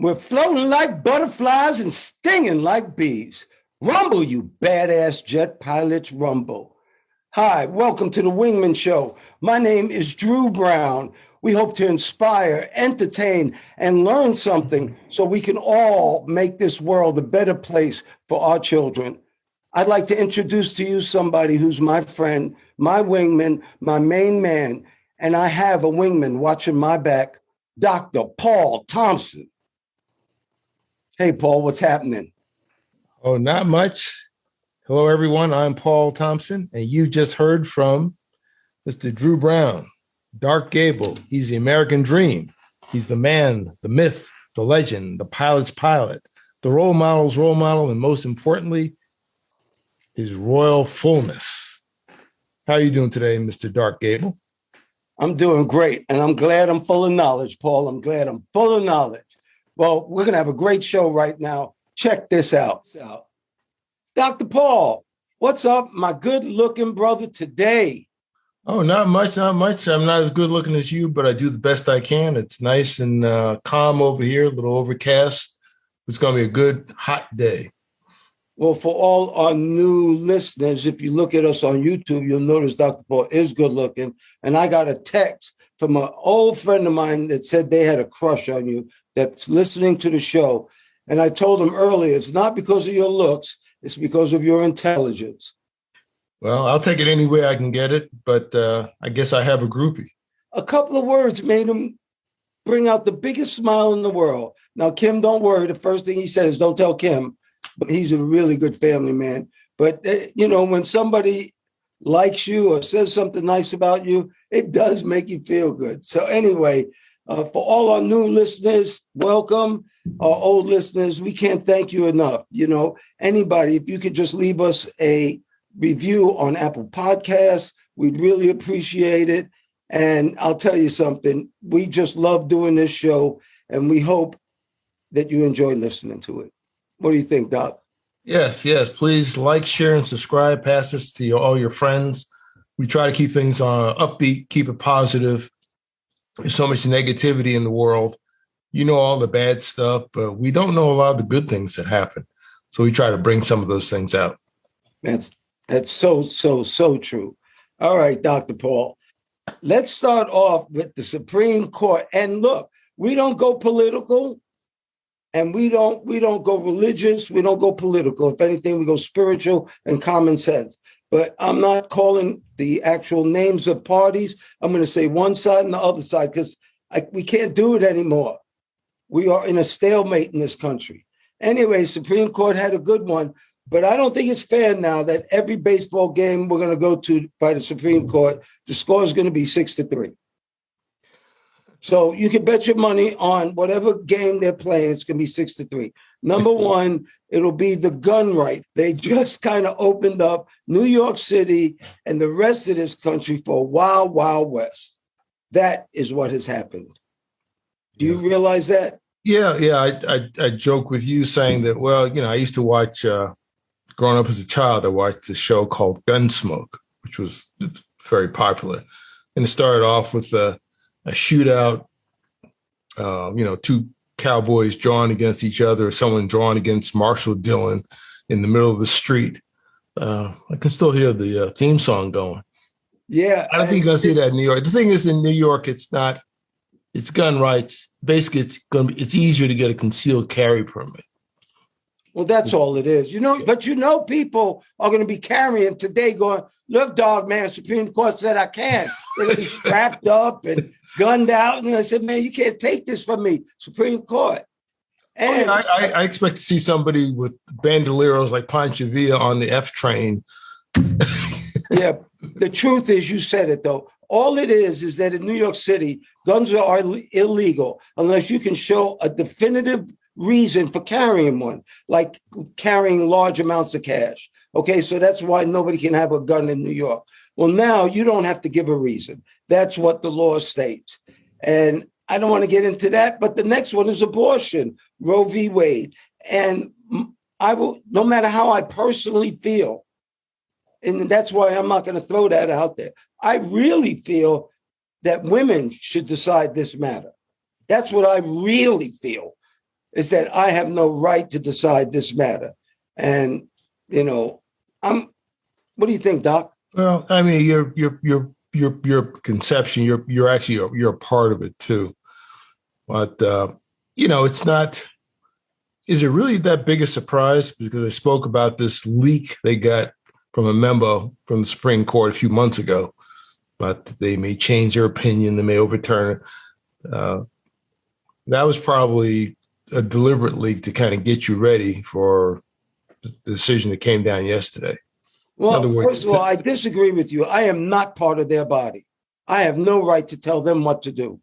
We're floating like butterflies and stinging like bees. Rumble, you badass jet pilots, rumble. Hi, welcome to the Wingmen Show. My name is Drew Brown. We hope to inspire, entertain, and learn something so we can all make this world a better place for our children. I'd like to introduce to you somebody who's my friend, my wingman, my main man, and I have a wingman watching my back, Dr. Paul Thompson. Hey, Paul, what's happening? Oh, not much. Hello, everyone. I'm Paul Thompson, and you just heard from Mr. Drew Brown, Dark Gable. He's the American dream. He's the man, the myth, the legend, the pilot's pilot, the role model's role model, and most importantly, his royal fullness. How are you doing today, Mr. Dark Gable? I'm doing great, and I'm glad I'm full of knowledge, Paul. I'm glad I'm full of knowledge. Well, we're going to have a great show right now. Check this out. Dr. Paul, what's up, my good-looking brother today? Oh, not much. I'm not as good looking as you, but I do the best I can. It's nice and calm over here, a little overcast. It's going to be a good, hot day. Well, for all our new listeners, if you look at us on YouTube, you'll notice Dr. Paul is good looking. And I got a text from an old friend of mine that said they had a crush on you that's listening to the show. And I told him earlier, it's not because of your looks, it's because of your intelligence. Well, I'll take it any way I can get it, but I guess I have a groupie. A couple of words made him bring out the biggest smile in the world. Now, Kim, don't worry. The first thing he said is don't tell Kim, but he's a really good family man. But, when somebody likes you or says something nice about you, it does make you feel good. So anyway, for all our new listeners, welcome. Our old listeners, we can't thank you enough. Anybody, if you could just leave us a review on Apple Podcasts, we'd really appreciate it. And I'll tell you something, we just love doing this show, and we hope that you enjoy listening to it. What do you think, Doc? Yes. Please like, share, and subscribe. Pass this to all your friends. We try to keep things upbeat, keep it positive. There's so much negativity in the world. You know all the bad stuff, but we don't know a lot of the good things that happen. So we try to bring some of those things out. That's so true. All right, Dr. Paul, let's start off with the Supreme Court. And look, we don't go political, and we don't go religious. We don't go political. If anything, we go spiritual and common sense. But I'm not calling the actual names of parties. I'm going to say one side and the other side because we can't do it anymore. We are in a stalemate in this country. Anyway, Supreme Court had a good one, but I don't think it's fair now that every baseball game we're going to go to by the Supreme Court, the score is going to be 6-3. So you can bet your money on whatever game they're playing, it's going to be 6-3. Number one, it'll be the gun right. They just kind of opened up New York City and the rest of this country for a wild, wild west. That is what has happened. Do you realize that? Yeah. I joke with you saying that, I used to watch, growing up as a child, I watched a show called Gunsmoke, which was very popular. And it started off with a shootout, two cowboys drawn against each other, or someone drawn against Marshall Dillon in the middle of the street. I can still hear the theme song going. Yeah. I don't think you're going to see that in New York. The thing is, in New York, it's gun rights. Basically, it's easier to get a concealed carry permit. Well, that's all it is. But people are going to be carrying today going, look, dog, man, Supreme Court said I can. They're going to be strapped up and gunned out. And I said, man, you can't take this from me, Supreme Court. And I expect to see somebody with bandoleros like Pancho Villa on the F train. Yeah, the truth is, you said it, though. All it is that in New York City, guns are illegal unless you can show a definitive reason for carrying one, like carrying large amounts of cash. Okay, so that's why nobody can have a gun in New York. Well, now you don't have to give a reason. That's what the law states. And I don't want to get into that, but the next one is abortion, Roe v. Wade. And I will, no matter how I personally feel, and that's why I'm not going to throw that out there. I really feel that women should decide this matter. That's what I really feel. is that I have no right to decide this matter. And, what do you think, Doc? Well, I mean, your conception, you're actually you're a part of it too. But it's not. Is it really that big a surprise? Because I spoke about this leak they got from a memo from the Supreme Court a few months ago, but they may change their opinion, they may overturn it. That was probably a deliberate leak to kind of get you ready for the decision that came down yesterday. Well, first of all, I disagree with you. I am not part of their body. I have no right to tell them what to do.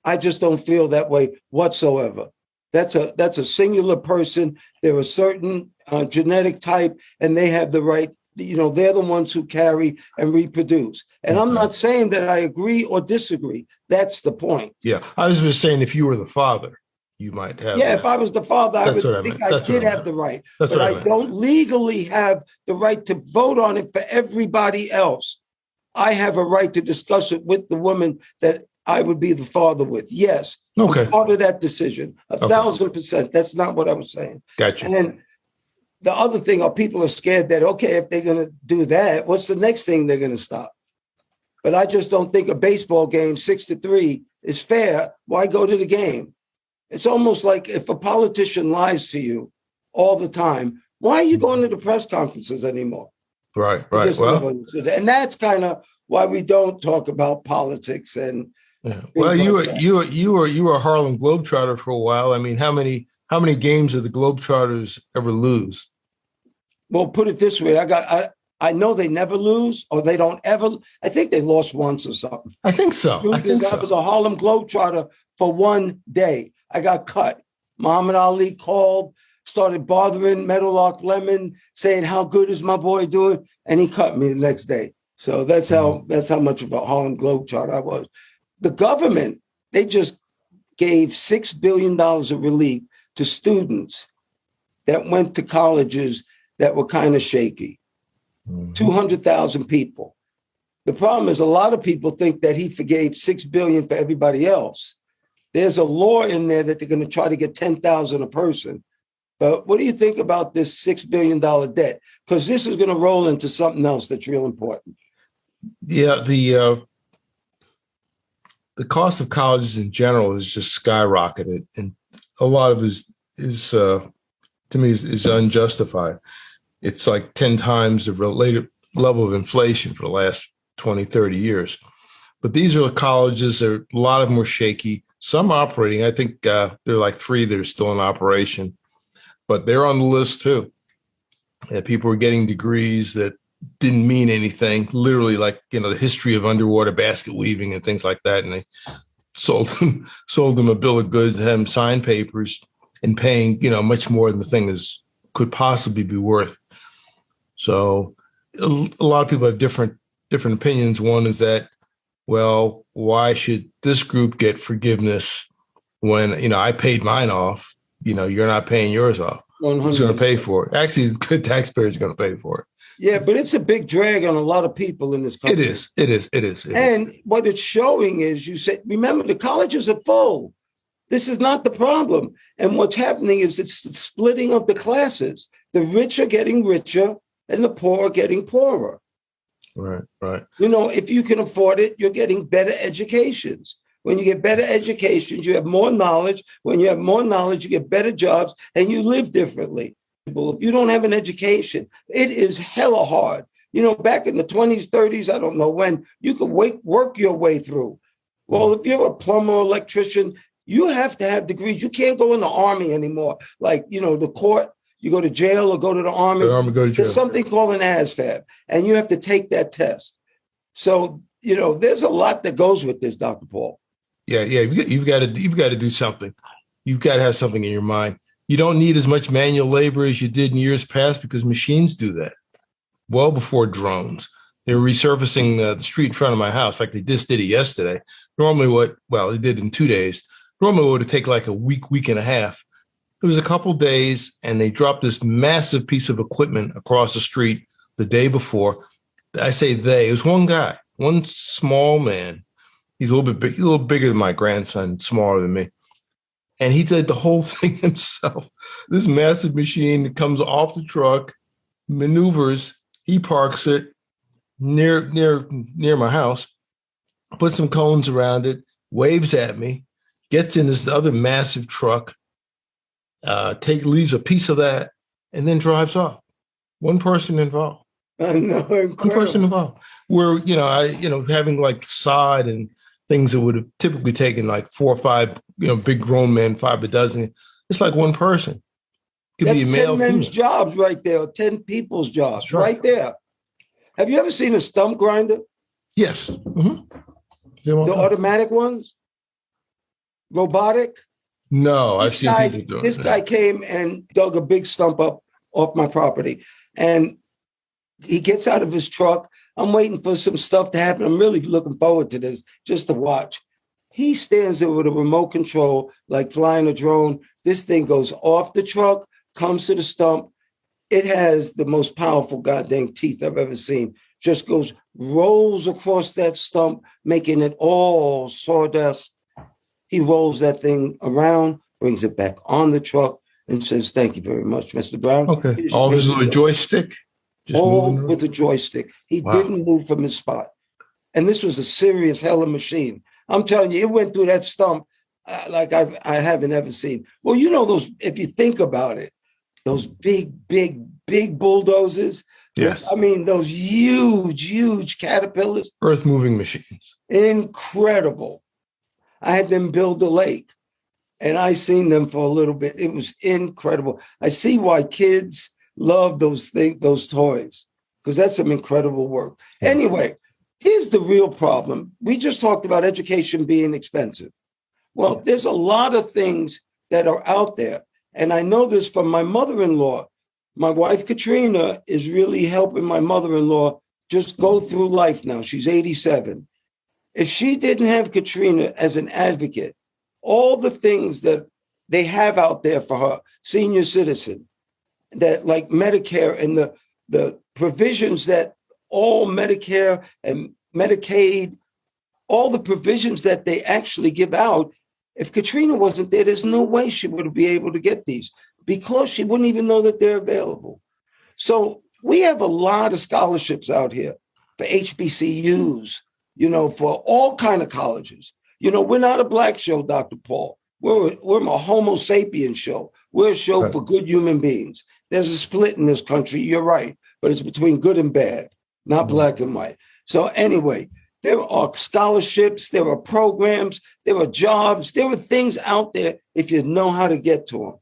I just don't feel that way whatsoever. That's a singular person. They're a certain genetic type, and they have the right. They're the ones who carry and reproduce. And I'm not saying that I agree or disagree. That's the point. Yeah, I was just saying if you were the father, you might have. Yeah, if I was the father, I would think I did have the right. But I don't legally have the right to vote on it for everybody else. I have a right to discuss it with the woman that I would be the father with. Yes. Okay. I'm part of that decision. 1,000%. That's not what I was saying. Gotcha. And the other thing are people are scared that, okay, if they're going to do that, what's the next thing they're going to stop? But I just don't think a baseball game 6-3 is fair. Why go to the game? It's almost like if a politician lies to you all the time, why are you going to the press conferences anymore? Right. Well, and that's kind of why we don't talk about politics and. Yeah. Well, you were a Harlem Globetrotter for a while. I mean, how many games did the Globetrotters ever lose? Well, put it this way: I know they never lose, or they don't ever. I think they lost once or something. I think so. I was a Harlem Globetrotter for one day. I got cut. Muhammad Ali called, started bothering Meadowlark Lemon, saying how good is my boy doing, and he cut me the next day. So that's how much of a Harlem Globetrotter I was. The government, they just gave $6 billion of relief to students that went to colleges that were kind of shaky. 200,000 people. The problem is a lot of people think that he forgave $6 billion for everybody else. There's a law in there that they're going to try to get 10,000 a person. But what do you think about this $6 billion debt? Because this is going to roll into something else that's real important. Yeah, the cost of colleges in general is just skyrocketed, and a lot of it is to me is unjustified. It's like 10 times the related level of inflation for the last 20, 30 years. But these are colleges, a lot of them were shaky. Some operating, I think there are like 3 that are still in operation, but they're on the list too. And people were getting degrees that didn't mean anything, literally like, the history of underwater basket weaving and things like that. And they sold them a bill of goods and had them sign papers and paying, much more than the thing could possibly be worth. So a lot of people have different opinions. One is that, well, why should this group get forgiveness when, I paid mine off, you're not paying yours off. 100%. Who's going to pay for it? Actually, the good taxpayers are going to pay for it. Yeah, but it's a big drag on a lot of people in this country. It is. And what it's showing is, you said, remember, the colleges are full. This is not the problem. And what's happening is it's the splitting of the classes. The rich are getting richer and the poor are getting poorer. Right. If you can afford it, you're getting better educations. When you get better educations, you have more knowledge. When you have more knowledge, you get better jobs and you live differently. If you don't have an education, it is hella hard. Back in the 20s, 30s, I don't know when, you could work your way through. Well, if you're a plumber or electrician, you have to have degrees. You can't go in the Army anymore. Like, the court, you go to jail or go to the Army. Go to jail. There's something called an ASVAB, and you have to take that test. So, there's a lot that goes with this, Dr. Paul. Yeah. You've got to do something. You've got to have something in your mind. You don't need as much manual labor as you did in years past because machines do that. Well before drones. They were resurfacing the street in front of my house. In fact, they just did it yesterday. Normally they did in 2 days. Normally it would have taken like a week and a half. It was a couple days, and they dropped this massive piece of equipment across the street the day before. I say it was one guy, one small man. He's a little bigger than my grandson, smaller than me. And he did the whole thing himself. This massive machine that comes off the truck, maneuvers, he parks it near my house, puts some cones around it, waves at me, gets in this other massive truck, leaves a piece of that, and then drives off. One person involved. I know, incredible. One person involved. We're, having like sod and things that would have typically taken like 4 or 5, big grown men, 5 a dozen. It's like one person. Could That's be a male, 10 men's female. jobs right there, or 10 people's jobs right there. Have you ever seen a stump grinder? Yes. Mm-hmm. The automatic ones? Robotic? No, I've seen people do it. This guy came and dug a big stump up off my property. And he gets out of his truck. I'm waiting for some stuff to happen. I'm really looking forward to this, just to watch. He stands there with a remote control, like flying a drone. This thing goes off the truck, comes to the stump. It has the most powerful goddamn teeth I've ever seen. Just rolls across that stump, making it all sawdust. He rolls that thing around, brings it back on the truck, and says, "Thank you very much, Mr. Brown." Okay. All this with a joystick? All with a joystick. He didn't move from his spot. And this was a serious hell of a machine. I'm telling you, it went through that stump like I haven't ever seen. Well, those, if you think about it, those big bulldozers. Yes. I mean, those huge caterpillars. Earth-moving machines. Incredible. I had them build a lake, and I seen them for a little bit. It was incredible. I see why kids love those toys, because that's some incredible work. Anyway, here's the real problem. We just talked about education being expensive. Well, there's a lot of things that are out there. And I know this from my mother-in-law. My wife, Katrina, is really helping my mother-in-law just go through life now. She's 87. If she didn't have Katrina as an advocate, all the things that they have out there for her, senior citizen, that like Medicare and the provisions that all Medicare and Medicaid, all the provisions that they actually give out, if Katrina wasn't there, there's no way she would be able to get these, because she wouldn't even know that they're available. So we have a lot of scholarships out here for HBCUs, for all kind of colleges. We're not a black show, Dr. Paul. We're a Homo sapien show. We're a show for good human beings. There's a split in this country, you're right, but it's between good and bad, not black and white. So anyway, there are scholarships, there are programs, there are jobs, there are things out there if you know how to get to them.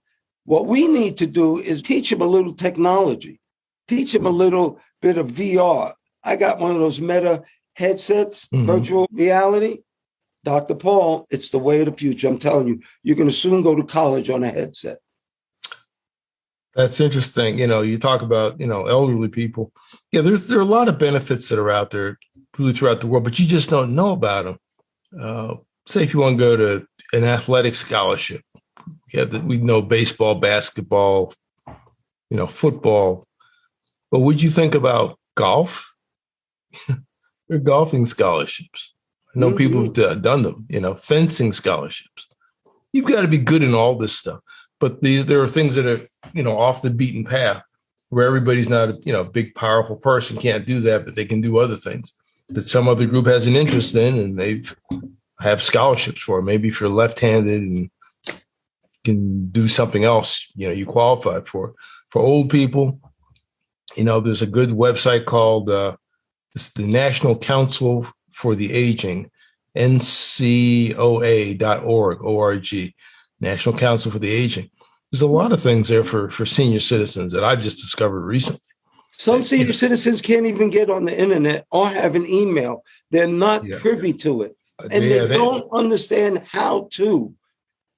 What we need to do is teach them a little technology, teach them a little bit of VR. I got one of those Meta headsets, virtual reality. Dr. Paul, it's the way of the future. I'm telling you, you're going to soon go to college on a headset. That's interesting. You talk about, elderly people. Yeah, there are a lot of benefits that are out there really throughout the world, but you just don't know about them. Say if you want to go to an athletic scholarship, we know baseball, basketball, football. But would you think about golf? There are golfing scholarships. I know people have done them, fencing scholarships. You've got to be good in all this stuff. But there are things that are, off the beaten path where everybody's not a, big, powerful person, can't do that, but they can do other things that some other group has an interest in, and they have scholarships for. Maybe if you're left-handed and can do something else, you qualify for. For old people, there's a good website called the National Council for the Aging, ncoa.org, O-R-G, National Council for the Aging. There's a lot of things there for senior citizens that I've just discovered recently. Some senior citizens can't even get on the internet or have an email. They're not privy to it. And they don't understand how to.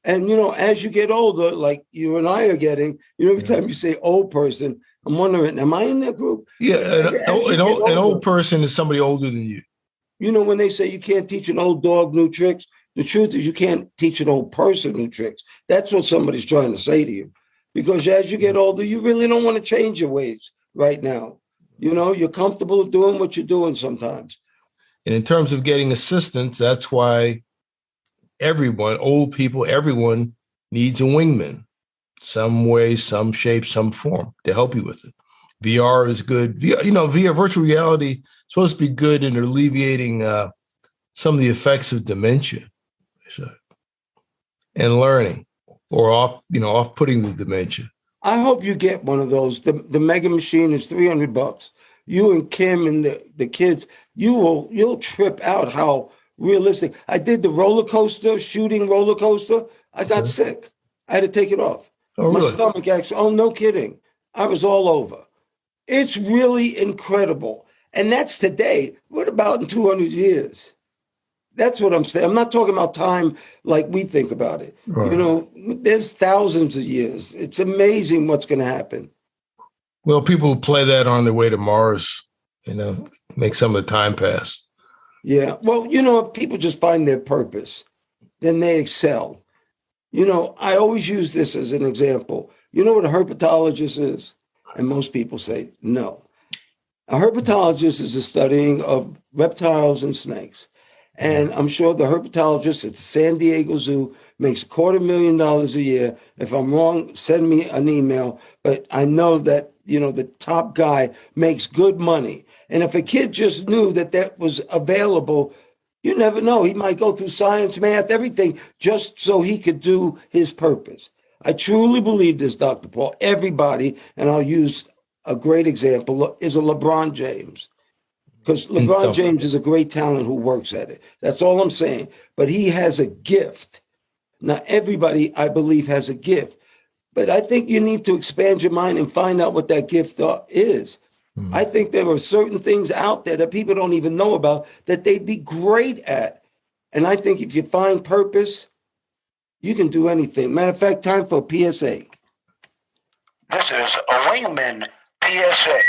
And, as you get older, like you and I are getting, every time you say old person, I'm wondering, am I in that group? Yeah, an old person is somebody older than you. When they say you can't teach an old dog new tricks, the truth is you can't teach an old person new tricks. That's what somebody's trying to say to you. Because as you get older, you really don't want to change your ways right now. You're comfortable doing what you're doing sometimes. And in terms of getting assistance, that's why everyone, old people, everyone needs a wingman, some way, some shape, some form to help you with it. VR is good. VR, virtual reality, is supposed to be good in alleviating some of the effects of dementia and learning, or off-putting the dementia. I hope you get one of those. The Mega Machine is $300. You and Kim and the kids, you'll trip out how realistic. I did the shooting roller coaster. I got sick. I had to take it off. Oh, My really? stomach actually, oh, no kidding. I was all over. It's really incredible. And that's today. What about in 200 years? That's what I'm saying. I'm not talking about time like we think about it. Right. There's thousands of years. It's amazing what's going to happen. Well, people who play that on their way to Mars, make some of the time pass. Yeah. Well, if people just find their purpose, then they excel. I always use this as an example. You know what a herpetologist is? And most people say no. A herpetologist is the studying of reptiles and snakes. And I'm sure the herpetologist at the San Diego Zoo makes $250,000 a year. If I'm wrong, send me an email. But I know that, the top guy makes good money. And if a kid just knew that was available, you never know. He might go through science, math, everything, just so he could do his purpose. I truly believe this, Dr. Paul. Everybody, and I'll use a great example, is a LeBron James. Because LeBron James is a great talent who works at it. That's all I'm saying. But he has a gift. Now, everybody, I believe, has a gift. But I think you need to expand your mind and find out what that gift is. I think there are certain things out there that people don't even know about that they'd be great at. And I think if you find purpose, you can do anything. Matter of fact, time for a PSA. This is a Wingmen PSA.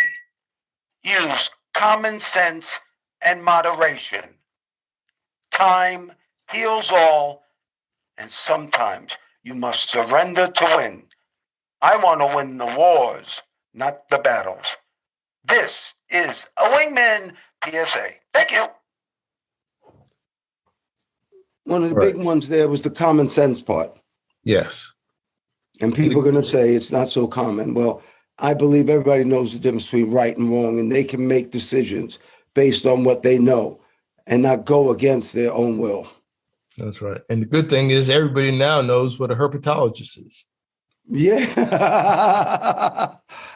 Use common sense and moderation. Time heals all, and sometimes you must surrender to win. I want to win the wars, not the battles. This is a Wingman PSA. Thank you. One of the big ones there was the common sense part. Yes. And people are going to say it's not so common. Well, I believe everybody knows the difference between right and wrong, and they can make decisions based on what they know and not go against their own will. That's right. And the good thing is everybody now knows what a herpetologist is. Yeah.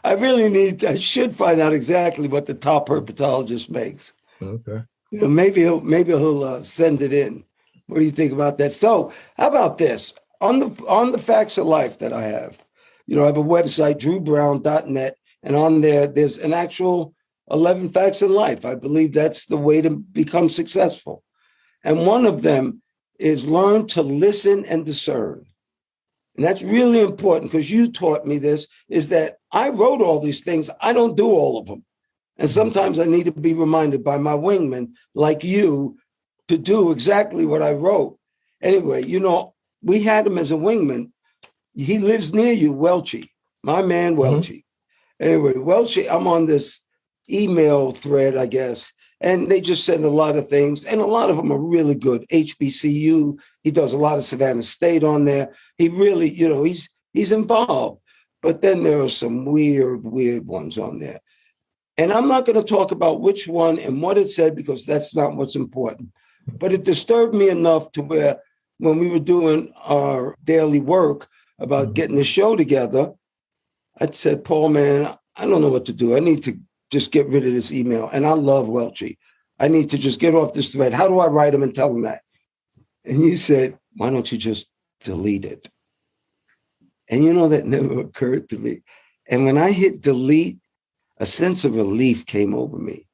I should find out exactly what the top herpetologist makes. Okay. Maybe he'll send it in. What do you think about that? So how about this? On the Facts of Life that I have, I have a website, drewbrown.net, and on there's an actual 11 facts in life. I believe that's the way to become successful. And one of them is learn to listen and discern. And that's really important because you taught me this, is that I wrote all these things. I don't do all of them. And sometimes I need to be reminded by my wingman like you to do exactly what I wrote. Anyway, we had him as a wingman. He lives near you, Welchie, my man Welchie. Anyway, Welchie, I'm on this email thread, I guess, and they just send a lot of things, and a lot of them are really good. HBCU, he does a lot of Savannah State on there. He really, he's involved. But then there are some weird ones on there. And I'm not going to talk about which one and what it said because that's not what's important. But it disturbed me enough to where when we were doing our daily work about getting the show together, I said, Paul, man, I don't know what to do. I need to just get rid of this email. And I love Welchie. I need to just get off this thread. How do I write him and tell him that? And you said, why don't you just delete it? And that never occurred to me. And when I hit delete, a sense of relief came over me.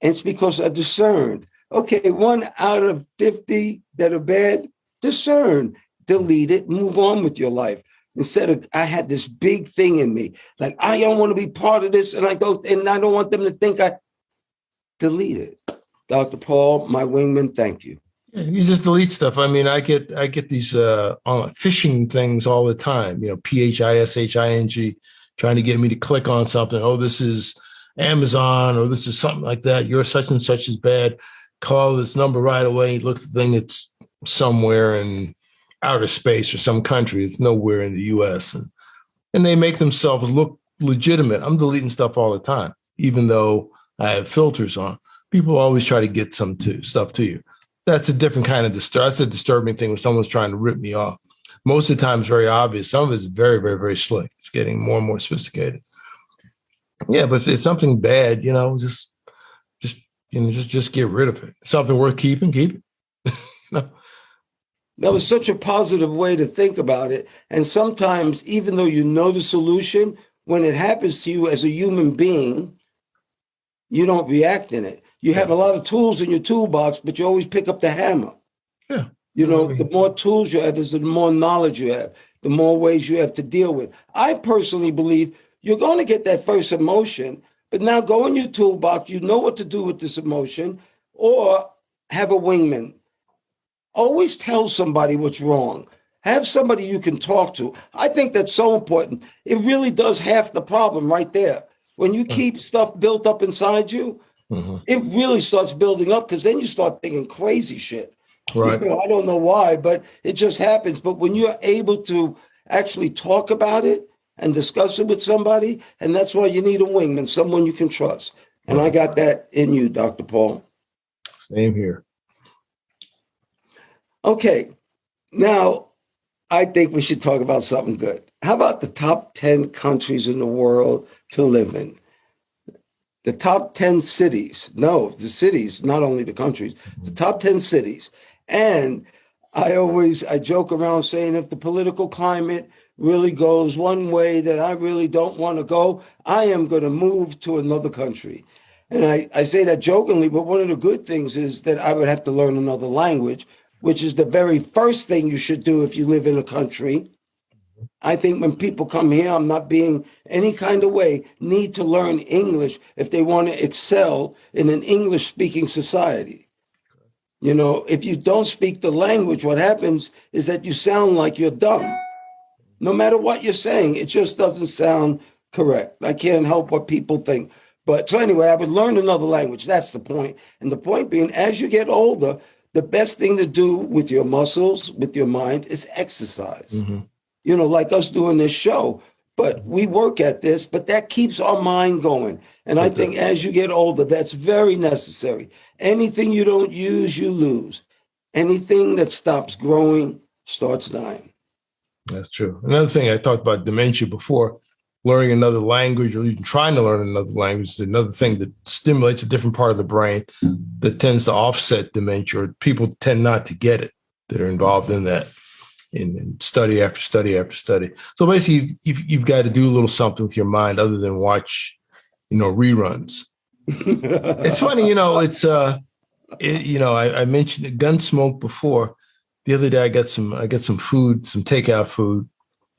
And it's because I discerned, okay, 1 out of 50 that are bad, discern, delete it, move on with your life. Instead of, I had this big thing in me, like, I don't want to be part of this, and I don't want them to think I delete it. Dr. Paul, my wingman, thank you. You just delete stuff. I mean, I get these phishing things all the time, PHISHING, trying to get me to click on something. Oh, this is Amazon, or this is something like that. Your such and such is bad. Call this number right away. Look at the thing, it's somewhere, and outer space or some country. It's nowhere in the U.S. And they make themselves look legitimate. I'm deleting stuff all the time, even though I have filters on. People always try to get stuff to you. That's a different kind of that's a disturbing thing when someone's trying to rip me off. Most of the time, it's very obvious. Some of it's very, very, very slick. It's getting more and more sophisticated. Yeah, but if it's something bad, just get rid of it. Something worth keeping, keep it. No. That was such a positive way to think about it. And sometimes, even though you know the solution, when it happens to you as a human being, you don't react in it. You have a lot of tools in your toolbox, but you always pick up the hammer. Yeah. The more tools you have is the more knowledge you have, the more ways you have to deal with. I personally believe you're going to get that first emotion, but now go in your toolbox. You know what to do with this emotion, or have a wingman. Always tell somebody what's wrong. Have somebody you can talk to. I think that's so important. It really does half the problem right there. When you keep stuff built up inside you, it really starts building up, because then you start thinking crazy shit. Right. I don't know why, but it just happens. But when you're able to actually talk about it and discuss it with somebody, and that's why you need a wingman, someone you can trust. And I got that in you, Dr. Paul. Same here. Okay. Now, I think we should talk about something good. How about the top 10 countries in the world to live in? The top 10 cities. No, the cities, not only the countries, the top 10 cities. And I joke around saying, if the political climate really goes one way that I really don't want to go, I am going to move to another country. And I say that jokingly, but one of the good things is that I would have to learn another language, which is the very first thing you should do if you live in a country. I think when people come here, I'm not being any kind of way, need to learn English if they want to excel in an English-speaking society. If you don't speak the language, what happens is that you sound like you're dumb. No matter what you're saying, it just doesn't sound correct. I can't help what people think. But so anyway, I would learn another language. That's the point. And the point being, as you get older, the best thing to do with your muscles, with your mind, is exercise. Like us doing this show. But we work at this, but that keeps our mind going. And I think as you get older, that's very necessary. Anything you don't use, you lose. Anything that stops growing starts dying. That's true. Another thing, I talked about dementia before. Learning another language, or even trying to learn another language, is another thing that stimulates a different part of the brain that tends to offset dementia, or people tend not to get it that are involved in that, in study after study after study. So basically, you've got to do a little something with your mind other than watch, reruns. It's funny, I mentioned Gunsmoke before. The other day, I got some food, some takeout food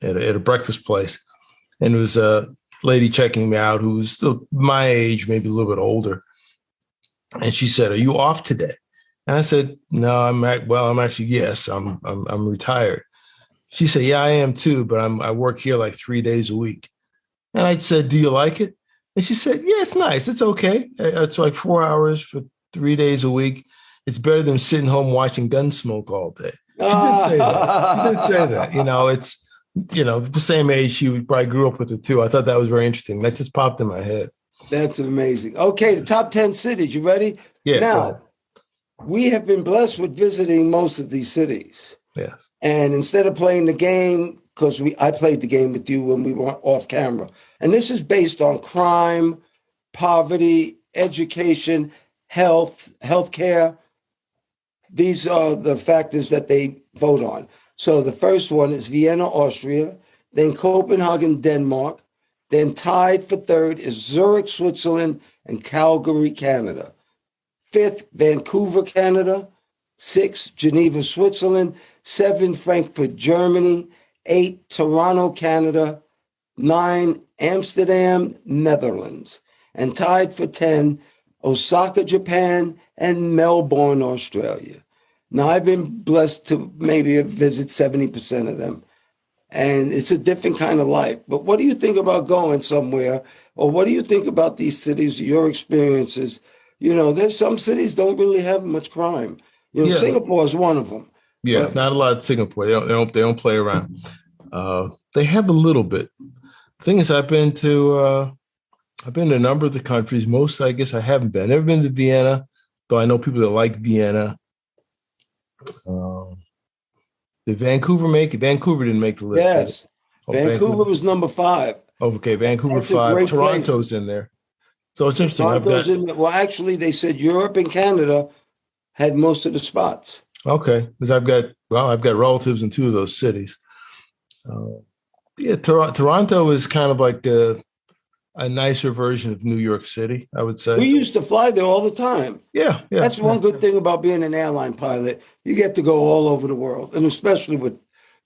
at a breakfast place. And it was a lady checking me out who was still my age, maybe a little bit older. And she said, "Are you off today?" And I said, "No, I'm actually, yes, I'm retired." She said, "Yeah, I am too, but I work here like 3 days a week." And I said, "Do you like it?" And she said, "Yeah, it's nice. It's okay. It's like 4 hours for 3 days a week. It's better than sitting home watching Gunsmoke all day." She did say that. It's, the same age, she probably grew up with it too. I thought that was very interesting. That just popped in my head. That's amazing. Okay, the top 10 cities. You ready? Yeah. Now, we have been blessed with visiting most of these cities. Yes. And instead of playing the game, because I played the game with you when we were off camera, and this is based on crime, poverty, education, healthcare. These are the factors that they vote on. So the first one is Vienna, Austria, then Copenhagen, Denmark, then tied for third is Zurich, Switzerland, and Calgary, Canada. Fifth, Vancouver, Canada. 6, Geneva, Switzerland. 7, Frankfurt, Germany. 8, Toronto, Canada. 9, Amsterdam, Netherlands. And tied for 10, Osaka, Japan, and Melbourne, Australia. Now, I've been blessed to maybe visit 70% of them. And it's a different kind of life. But what do you think about going somewhere? Or what do you think about these cities, your experiences? There's some cities don't really have much crime. Singapore is one of them. Yeah, But not a lot of Singapore. They don't play around. They have a little bit. The thing is, I've been to a number of the countries. Most, I guess, I haven't been. Never been to Vienna, though I know people that like Vienna. Did Vancouver make it? Vancouver didn't make the list, did it? yes, Oh, Vancouver Vancouver. was number 5. Okay, Vancouver That's a 5. great place. Toronto's in there. So it's interesting. I've Toronto's got in there. Well, actually, they said Europe and Canada had most of the spots. okay because I've got relatives in 2 of those cities. Yeah, Toronto is kind of like a nicer version of New York City, I would We say. used to fly there all the time. Yeah, yeah. That's one good thing about being an airline pilot. You get to go all over the world, and especially with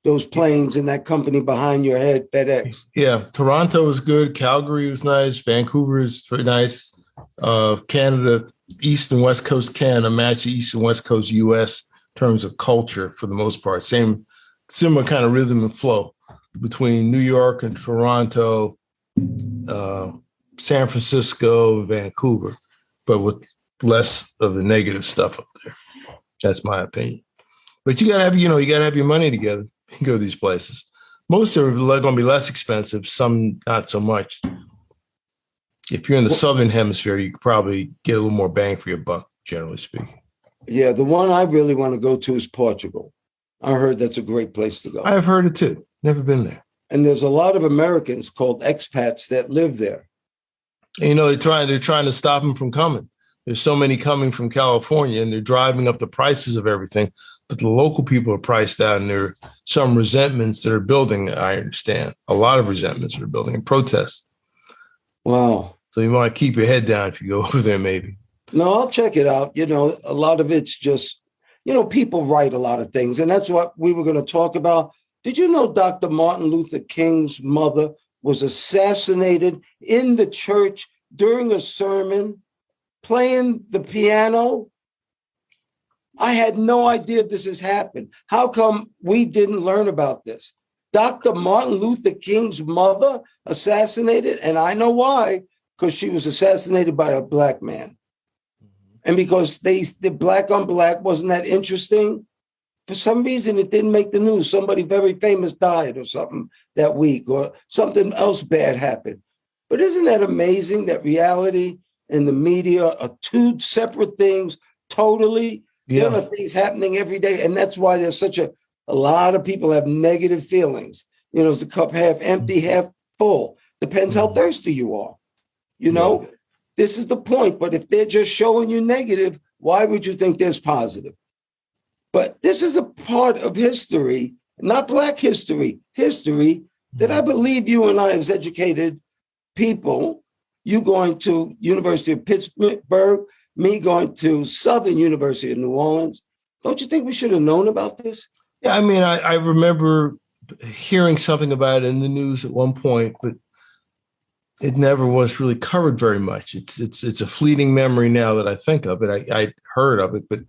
those planes and that company behind your head, FedEx. Yeah, Toronto is good. Calgary was nice. Vancouver is very nice. Canada, East and West Coast Canada match the East and West Coast US in terms of culture for the most part. Similar kind of rhythm and flow between New York and Toronto, San Francisco, and Vancouver, but with less of the negative stuff up there. That's my opinion. But you gotta have your money together. You can go to these places. Most are going to be less expensive, some not so much. If you're in the southern hemisphere, you could probably get a little more bang for your buck, generally speaking. Yeah, the one I really want to go to is Portugal. I heard that's a great place to go. I've heard it too. Never been there. And there's a lot of Americans called expats that live there. And, they're trying to stop them from coming. There's so many coming from California, and they're driving up the prices of everything. But the local people are priced out, and there are some resentments that are building. I understand a lot of resentments that are building and protests. Wow. So you want to keep your head down if you go over there, maybe. No, I'll check it out. A lot of it's just, people write a lot of things. And that's what we were going to talk about. Did you know Dr. Martin Luther King's mother was assassinated in the church during a sermon, playing the piano? I had no idea this has happened. How come we didn't learn about this? Dr. Martin Luther King's mother assassinated, and I know why, because she was assassinated by a black man. And because the black on black wasn't that interesting, for some reason it didn't make the news. Somebody very famous died or something that week, or something else bad happened. But isn't that amazing that reality and the media are 2 separate things totally? Yeah. There are things happening every day. And that's why there's a lot of people have negative feelings. Is the cup half empty, half full? Depends how thirsty you are. This is the point. But if they're just showing you negative, why would you think there's positive? But this is a part of history, not Black history, that I believe you and I, as educated people, you going to University of Pittsburgh, me going to Southern University of New Orleans, don't you think we should have known about this? Yeah, I mean, I remember hearing something about it in the news at one point, but it never was really covered very much. It's a fleeting memory now that I think of it. I heard of it, but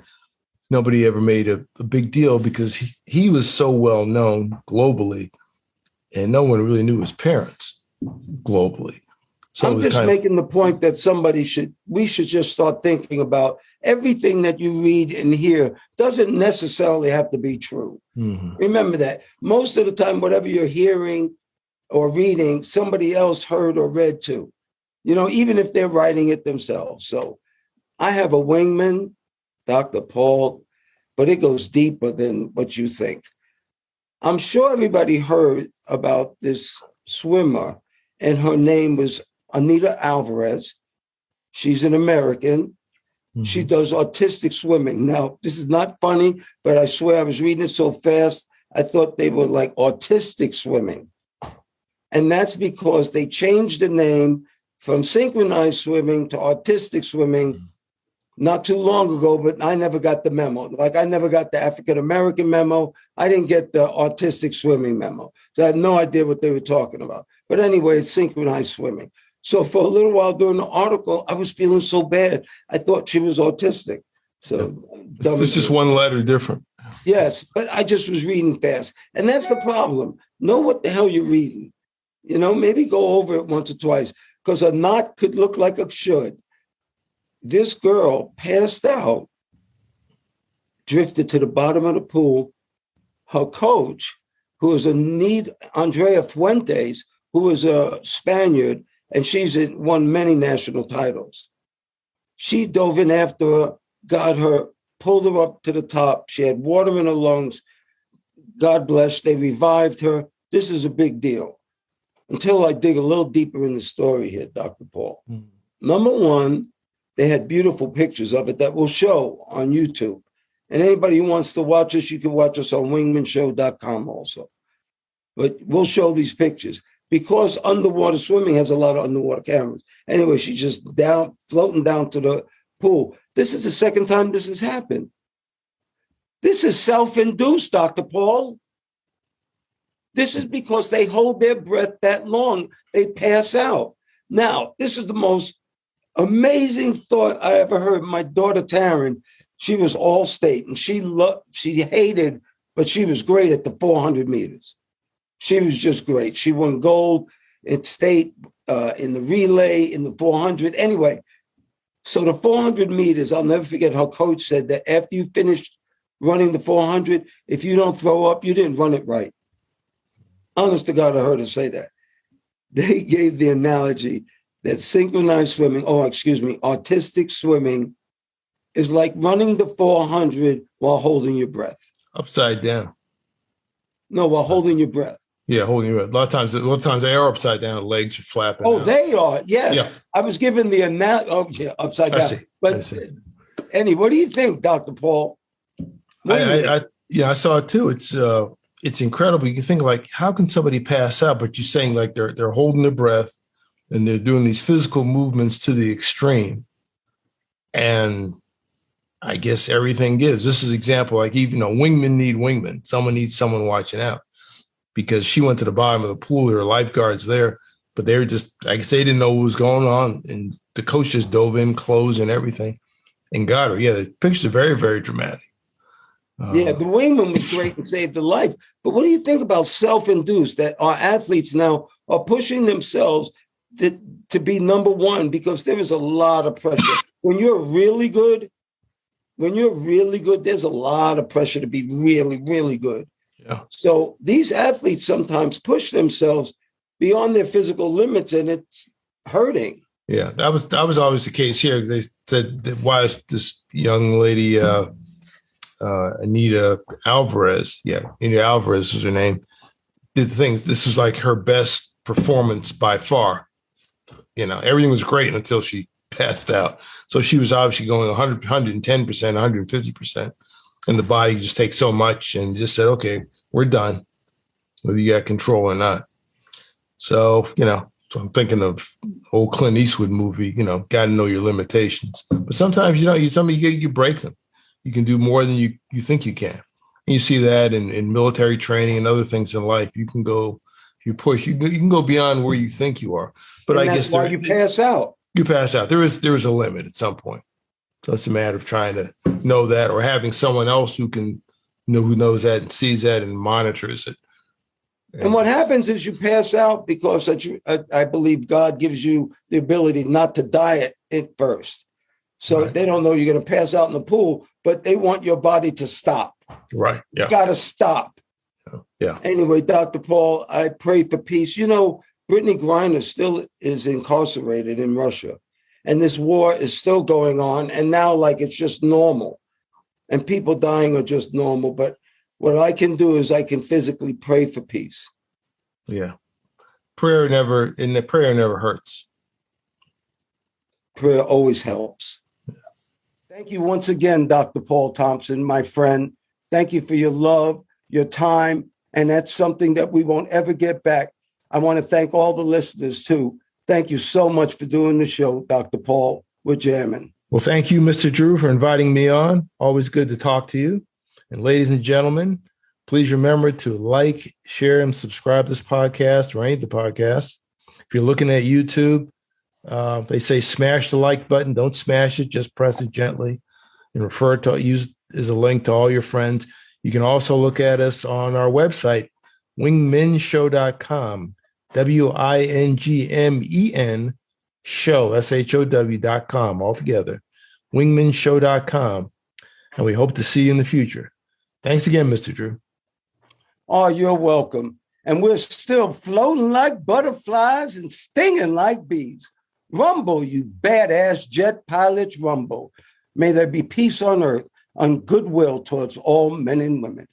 nobody ever made a big deal because he was so well known globally, and no one really knew his parents globally. So I'm just making the point that we should just start thinking about everything that you read and hear doesn't necessarily have to be true. Mm-hmm. Remember that most of the time, whatever you're hearing or reading, somebody else heard or read too, even if they're writing it themselves. So I have a wingman, Dr. Paul, but it goes deeper than what you think. I'm sure everybody heard about this swimmer, and her name was Anita Alvarez. She's an American. Mm-hmm. She does artistic swimming. Now, this is not funny, but I swear I was reading it so fast, I thought they were like autistic swimming. And that's because they changed the name from synchronized swimming to artistic swimming not too long ago, but I never got the memo. Like I never got the African-American memo. I didn't get the autistic swimming memo. So I had no idea what they were talking about. But anyway, it's synchronized swimming. So for a little while during the article, I was feeling so bad. I thought she was autistic. So it's just one letter different. Yes, but I just was reading fast. And that's the problem. Know what the hell you're reading. Maybe go over it once or twice, because a knot could look like a should. This girl passed out, drifted to the bottom of the pool, her coach, who is Andrea Fuentes, who is a Spaniard, and she's won many national titles. She dove in after her, got her, pulled her up to the top. She had water in her lungs. God bless. They revived her. This is a big deal. Until I dig a little deeper in the story here, Dr. Paul. Number one, they had beautiful pictures of it that we'll show on YouTube. And anybody who wants to watch us, you can watch us on wingmenshow.com also. But we'll show these pictures because underwater swimming has a lot of underwater cameras. Anyway, she's just floating down to the pool. This is the second time this has happened. This is self-induced, Dr. Paul. This is because they hold their breath that long, they pass out. Now, this is the most amazing thought I ever heard. My daughter, Taryn, she was all state, and she hated, but she was great at the 400 meters. She was just great. She won gold at state in the relay, in the 400. Anyway, so the 400 meters, I'll never forget, her coach said that after you finished running the 400, if you don't throw up, you didn't run it right. Honest to God, I heard her say that. They gave the analogy that synchronized swimming, artistic swimming is like running the 400 while holding your breath. Upside down. No, while holding your breath. Yeah, holding your breath. A lot of times they are upside down, legs are flapping. Oh, out. they are. Yes. Yeah. I was given the analogy. Oh, yeah, upside down. But Annie, what do you think, Dr. Paul? I saw it too. It's incredible. You can think like, how can somebody pass out? But you're saying like they're holding their breath and they're doing these physical movements to the extreme. And I guess everything gives. This is an example, like even wingmen need wingmen. Someone needs someone watching out, because she went to the bottom of the pool. There were lifeguards there, but they were just, I guess they didn't know what was going on. And the coach just dove in, clothes and everything, and got her. Yeah, the pictures are very, very dramatic. Yeah, the wingman was great and saved her life. But what do you think about self-induced, that our athletes now are pushing themselves to be number one, because there is a lot of pressure. When you're really good, there's a lot of pressure to be really, really good. Yeah. So these athletes sometimes push themselves beyond their physical limits, and it's hurting. Yeah, that was always the case here. They said that why this young lady, Anita Alvarez was her name, did the thing. This was like her best performance by far. Everything was great until she passed out. So she was obviously going 100, 110%, 150%. And the body just takes so much and just said, okay, we're done, whether you got control or not. So, so I'm thinking of old Clint Eastwood movie, got to know your limitations. But sometimes, you break them. You can do more than you think you can. And you see that in military training and other things in life. You can go, if you push, you can go beyond where you think you are. But and I guess why you pass out. You pass out. There is a limit at some point. So it's a matter of trying to know that, or having someone else who knows that and sees that and monitors it. And what happens is you pass out because I believe God gives you the ability not to die at first. So Right. They don't know you're going to pass out in the pool, but they want your body to stop. Right. Yeah. It's got to stop. Yeah. Anyway, Dr. Paul, I pray for peace. Brittany Griner still is incarcerated in Russia, and this war is still going on. And now, like, it's just normal, and people dying are just normal. But what I can do is I can physically pray for peace. Yeah. Prayer never hurts. Prayer always helps. Yes. Thank you once again, Dr. Paul Thompson, my friend. Thank you for your love, your time, and that's something that we won't ever get back. I want to thank all the listeners, too. Thank you so much for doing the show, Dr. Paul. We're jamming. Well, thank you, Mr. Drew, for inviting me on. Always good to talk to you. And ladies and gentlemen, please remember to like, share, and subscribe to this podcast or any of the podcasts. If you're looking at YouTube, they say smash the like button. Don't smash it. Just press it gently and use as a link to all your friends. You can also look at us on our website, wingmenshow.com, WINGMEN show, SHOW.com, altogether, wingmenshow.com. And we hope to see you in the future. Thanks again, Mr. Drew. Oh, you're welcome. And we're still floating like butterflies and stinging like bees. Rumble, you badass jet pilots, rumble. May there be peace on earth, and goodwill towards all men and women.